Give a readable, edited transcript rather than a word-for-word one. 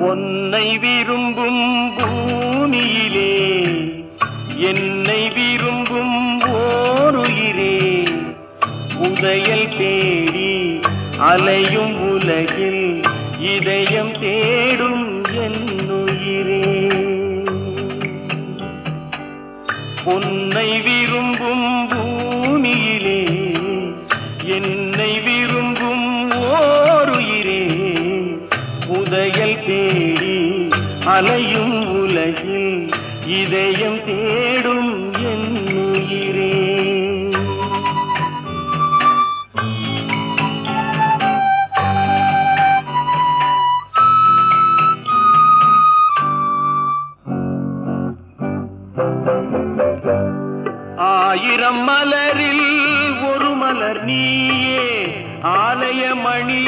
பொன்னை விரும்பும் பூமியிலே என்னை விரும்பும் ஓருயிரே, உதயல் தேடி அலையும் உலகில் இதயம் தேடும் என்னுயிரே. பொன்னை விரும்பும் பூமியிலே என்னை விரும்பும் ஓருயிரே, உதயல் தேடி அலையும் உலகில் இதயம் தேடும் என்னுயிரே. ஆயிரம் மலரில் ஒரு மலர் நீயே, ஆலய மணி